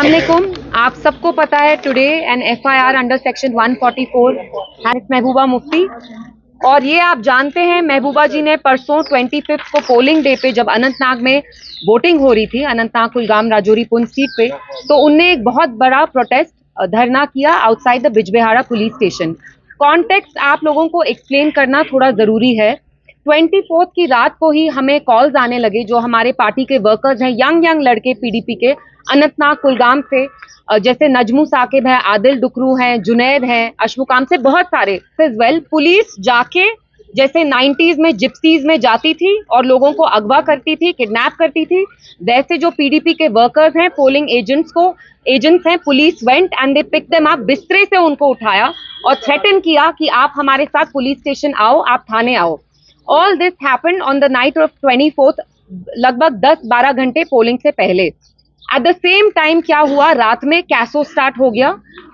अस्सलामुअलैकुम। आप सबको पता है today an FIR under section 144 has Mehbooba Mufti, और ये आप जानते हैं महबूबा जी ने परसों 25 को पोलिंग डे पे जब अनंतनाग में वोटिंग हो रही थी, अनंतनाग कुलगाम राजौरी पुंछ सीट पे, तो उनने एक बहुत बड़ा प्रोटेस्ट धरना किया outside the Bijbehara police station. Context आप लोगों को एक्सप्लेन करना थोड़ा जरूरी है। 24 की रात को ही हमें कॉल्स आने लगे, जो हमारे पार्टी के वर्कर्स हैं, यंग लड़के पीडीपी के अनंतनाग कुलगाम से, जैसे नजमू साकिब है, आदिल डुकरू हैं, जुनैद हैं, अशमुकाम से बहुत सारे वेल। पुलिस जाके जैसे 90s में जिप्सीज में जाती थी और लोगों को अगवा करती थी, किडनैप करती थी, वैसे जो पीडीपी के वर्कर्स हैं, पोलिंग एजेंट्स हैं, police went and they pick them up, बिस्तरे से उनको उठाया और थ्रेटन किया कि आप हमारे साथ पुलिस स्टेशन आओ, आप थाने आओ। All this happened on the night of 24th, लगभग 10-12 घंटे पोलिंग से पहले। एट द सेम टाइम क्या हुआ, रात में कैसो स्टार्ट हो गया,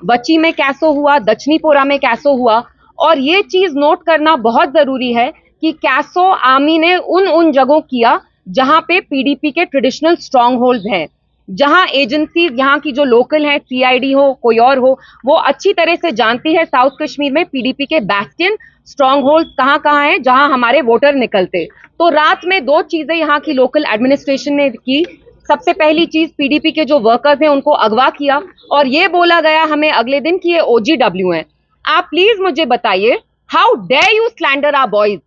बच्ची में कैसो हुआ, दक्षिणीपोरा में कैसो हुआ। और ये चीज नोट करना बहुत जरूरी है कि कैसो आर्मी ने उन जगहों किया जहां पे पीडीपी के ट्रेडिशनल स्ट्रॉन्ग होल्ड्स हैं, जहां एजेंसीज यहाँ की जो लोकल है, सीआईडी हो कोई और हो, वो अच्छी तरह से जानती है साउथ कश्मीर में पीडीपी के बैस्टियन स्ट्रॉन्ग होल्ड कहाँ है जहां हमारे वोटर निकलते। तो रात में दो चीजें यहाँ की लोकल एडमिनिस्ट्रेशन ने की। सबसे पहली चीज, पीडीपी के जो वर्कर्स हैं उनको अगवा किया और ये बोला गया हमें अगले दिन कि ये ओजीडब्ल्यू हैं। आप प्लीज मुझे बताइए, how dare you slander our boys?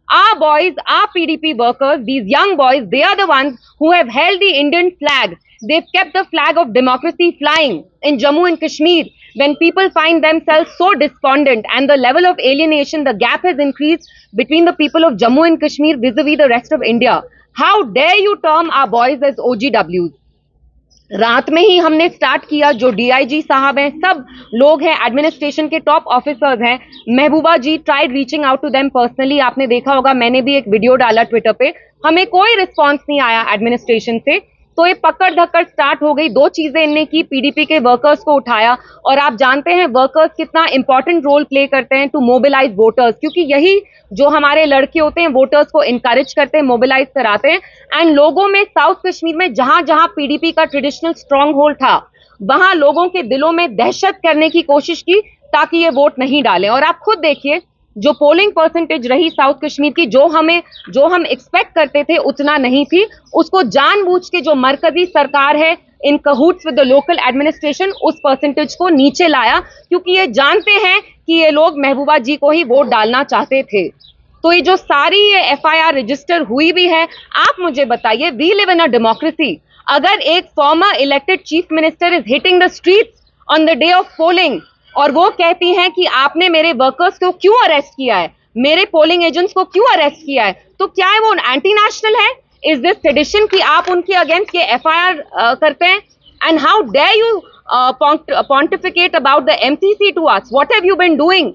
Our boys, our PDP workers, these young boys, they are the ones who have held the Indian flag. They've kept the flag of democracy flying in Jammu and Kashmir. When people find themselves so despondent and the level of alienation, the gap has increased between the people of Jammu and Kashmir vis-a-vis the rest of India. How dare you term our boys as OGWs? रात में ही हमने start किया, जो DIG साहब हैं, सब लोग हैं, एडमिनिस्ट्रेशन के टॉप ऑफिसर्स हैं, Mehbooba ji tried reaching out to them personally. आपने देखा होगा, मैंने भी एक वीडियो डाला ट्विटर पे, हमें कोई रिस्पांस नहीं आया एडमिनिस्ट्रेशन से। तो ये पकड़ धक्कड़ स्टार्ट हो गई। दो चीजें इनने की, पीडीपी के वर्कर्स को उठाया, और आप जानते हैं वर्कर्स कितना इंपॉर्टेंट रोल प्ले करते हैं टू मोबिलाइज वोटर्स, क्योंकि यही जो हमारे लड़के होते हैं वोटर्स को इनकरेज करते हैं, मोबिलाइज कराते हैं। एंड लोगों में साउथ कश्मीर में जहां जहां पीडीपी का ट्रेडिशनल स्ट्रॉन्ग होल्ड था, वहां लोगों के दिलों में दहशत करने की कोशिश की ताकि ये वोट नहीं डालें। और आप खुद देखिए, जो पोलिंग परसेंटेज रही साउथ कश्मीर की, जो हम एक्सपेक्ट करते थे उतना नहीं थी। उसको जानबूझ के जो मरकजी सरकार है इन कहूट्स विद द लोकल एडमिनिस्ट्रेशन, उस परसेंटेज को नीचे लाया, क्योंकि ये जानते हैं कि ये लोग महबूबा जी को ही वोट डालना चाहते थे। तो ये जो सारी ये एफआईआर रजिस्टर हुई भी है, आप मुझे बताइए, we live in a democracy. अगर एक former elected chief minister is hitting the streets on the day of polling और वो कहती हैं कि आपने मेरे वर्कर्स को क्यों अरेस्ट किया है, मेरे पोलिंग एजेंट्स को क्यों अरेस्ट किया है, तो क्या है वो एंटी नेशनल है? इज दिस सेडिशन कि आप उनके अगेंस्ट ये एफआईआर करते हैं? And how dare you pontificate about the MCC to us? What have you been doing?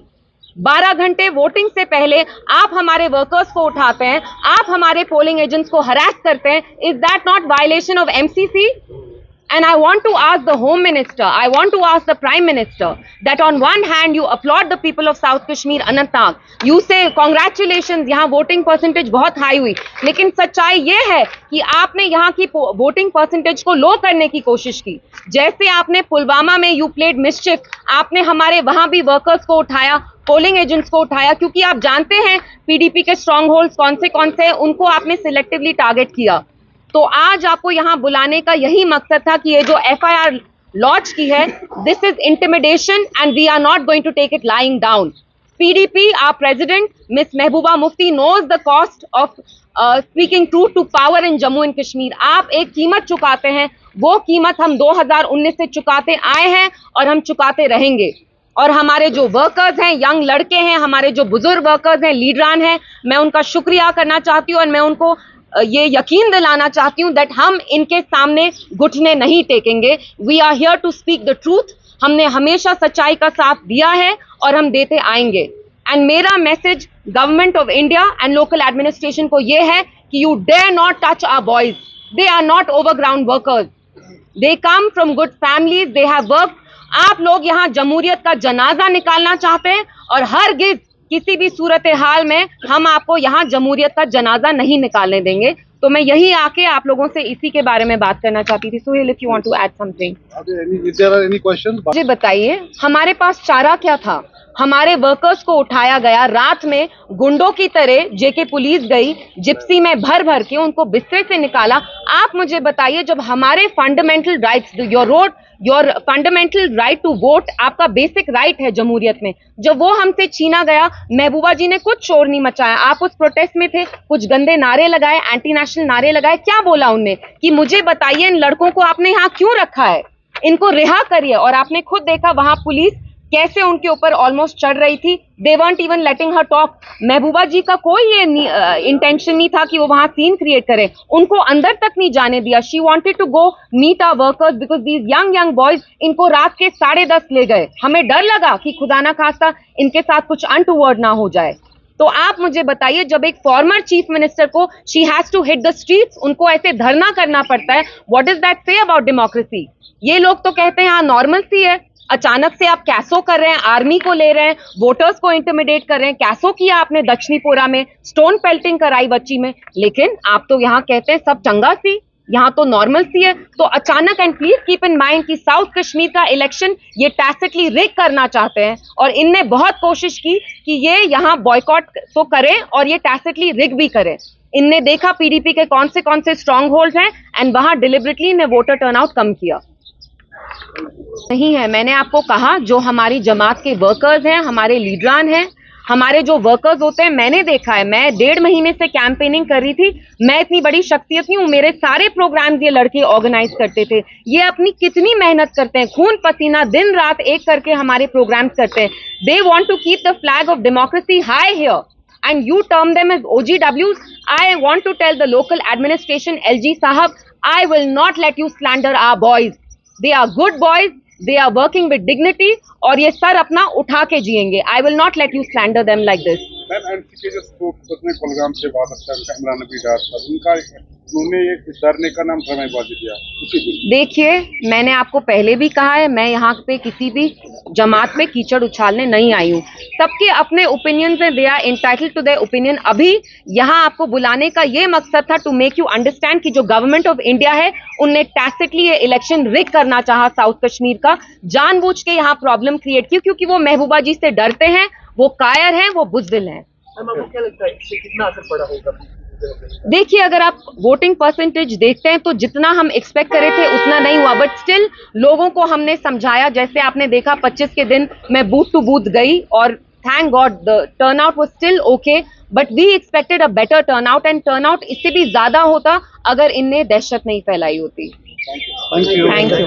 12 घंटे वोटिंग से पहले आप हमारे वर्कर्स को उठाते हैं, आप हमारे पोलिंग एजेंट्स को हरास करते हैं। Is that not violation of MCC? And I want to ask the Home Minister, I want to ask the Prime Minister, that on one hand you applaud the people of South Kashmir, Anantnag, you say congratulations, यहाँ voting percentage बहुत high हुई, लेकिन सच्चाई ये है कि आपने यहाँ की वोटिंग परसेंटेज को लो करने की कोशिश की। जैसे आपने पुलवामा में यू प्लेड मिस्चिफ, आपने हमारे वहां भी वर्कर्स को उठाया, पोलिंग एजेंट्स को उठाया, क्योंकि आप जानते हैं पीडीपी के स्ट्रॉन्ग होल्ड्स कौन से हैं, उनको आपने सिलेक्टिवली टारगेट किया। तो आज आपको यहां बुलाने का यही मकसद था कि ये जो एफआईआर लॉन्च की है, this is intimidation and we are not going to take it lying down. PDP, our president miss Mehbooba Mufti knows the cost of speaking truth to power in Jammu and Kashmir. आप एक कीमत चुकाते हैं, वो कीमत हम 2019 से चुकाते आए हैं और हम चुकाते रहेंगे। और हमारे जो वर्कर्स हैं, यंग लड़के हैं, हमारे जो बुजुर्ग वर्कर्स हैं, लीडरान हैं, मैं उनका शुक्रिया करना चाहती हूँ और मैं उनको ये यकीन दिलाना चाहती हूँ दैट हम इनके सामने घुटने नहीं टेकेंगे। We are here to speak the truth. हमने हमेशा सच्चाई का साथ दिया है और हम देते आएंगे। एंड मेरा message government of India and local administration को ये है कि you dare not touch our boys. They are not overground workers, they come from good families, they have work. आप लोग यहाँ जमहूरियत का जनाजा निकालना चाहते हैं और हरगिज किसी भी सूरत हाल में हम आपको यहाँ जमहूरियत का जनाजा नहीं निकालने देंगे। तो मैं यही आके आप लोगों से इसी के बारे में बात करना चाहती थी। Suhail, if you want to add something. मुझे बताइए, हमारे पास चारा क्या था? हमारे वर्कर्स को उठाया गया, रात में गुंडों की तरह जेके पुलिस गई, जिप्सी में भर भर के उनको बिस्तर से निकाला। आप मुझे बताइए, जब हमारे fundamental rights, your fundamental right to vote, आपका बेसिक राइट है जमहूरियत में, जब वो हमसे छीना गया, महबूबा जी ने कुछ शोर नहीं मचाया। आप उस प्रोटेस्ट में थे, कुछ गंदे नारे लगाए, एंटी नेशनल नारे लगाए। क्या बोला उनने कि मुझे बताइए इन लड़कों को आपने यहाँ क्यों रखा है, इनको रिहा करिए। और आपने खुद देखा वहां पुलिस कैसे उनके ऊपर ऑलमोस्ट चढ़ रही थी। दे weren't even letting her talk। महबूबा जी का कोई ये इंटेंशन नहीं था कि वो वहां सीन क्रिएट करे, उनको अंदर तक नहीं जाने दिया। She wanted to go meet our workers because these young boys इनको रात के 10:30 ले गए। हमें डर लगा कि खुदा ना खास्ता इनके साथ कुछ अनटूवर्ड ना हो जाए। तो आप मुझे बताइए, जब एक फॉर्मर चीफ मिनिस्टर को she has to hit the streets, उनको ऐसे धरना करना पड़ता है, what is that say about democracy? ये लोग तो कहते हैं हाँ नॉर्मल सी है, अचानक से आप कैसो कर रहे हैं, आर्मी को ले रहे हैं, वोटर्स को इंटिमिडेट कर रहे हैं। कैसो किया आपने दक्षिणीपुरा में, स्टोन पेल्टिंग कराई बच्ची में, लेकिन आप तो यहाँ कहते हैं सब चंगा सी, यहाँ तो नॉर्मल सी है। तो अचानक, and please keep in mind कि साउथ कश्मीर का इलेक्शन ये टैसिटली रिग करना चाहते हैं, और इनने बहुत कोशिश की कि ये यहाँ बॉयकॉट तो करें और ये टैसिटली रिग भी करें। इनने देखा पीडीपी के कौन से स्ट्रॉन्ग होल्ड हैं, एंड वहां डिलिबरेटली इन्हें वोटर टर्नआउट कम किया। नहीं है, मैंने आपको कहा जो हमारी जमात के वर्कर्स हैं, हमारे लीडरान हैं, हमारे जो वर्कर्स होते हैं, मैंने देखा है। मैं 1.5 महीने से कैंपेनिंग कर रही थी। मैं इतनी बड़ी शख्सियत नहीं हूँ, मेरे सारे प्रोग्राम्स ये लड़के ऑर्गेनाइज करते थे। ये अपनी कितनी मेहनत करते हैं, खून पसीना दिन रात एक करके हमारे प्रोग्राम्स करते हैं। They want to keep the flag of democracy high here and you term them as OGWs. I want to tell the local administration, LG Sahab, I will not let you slander our boys. They are good boys, they are working with dignity, और ये sir अपना उठा के जिएंगे। I will not let you slander them like this. NC के जो कुलगाम से वापस इमरान नबी डार था, उन्होंने ये डरने का नाम ड्रामेबाजी दिया उसी दिन। देखिए, मैंने आपको पहले भी कहा है, मैं यहाँ पे किसी भी जमात में कीचड़ उछालने नहीं आई हूँ। सबके अपने ओपिनियंस हैं, they are entitled to their opinion. अभी यहाँ आपको बुलाने का ये मकसद था टू मेक यू अंडरस्टैंड कि जो गवर्नमेंट ऑफ इंडिया है, उनने टैसिटली ये इलेक्शन रिग करना चाहा साउथ कश्मीर का, जानबूझ के यहाँ प्रॉब्लम क्रिएट की, क्योंकि वो महबूबा जी से डरते हैं, वो कायर हैं, वो बुज़दिल हैं। क्या लगता है इससे कितना असर पड़ा होगा? देखिए, अगर आप वोटिंग परसेंटेज देखते हैं तो जितना हम एक्सपेक्ट करे थे उतना नहीं हुआ, बट स्टिल लोगों को हमने समझाया। जैसे आपने देखा 25 के दिन मैं बूथ टू बूथ गई, और thank god the turnout was still okay, but we expected a better turnout, and turnout इससे भी ज्यादा होता अगर इनने दहशत नहीं फैलाई होती। Thank you.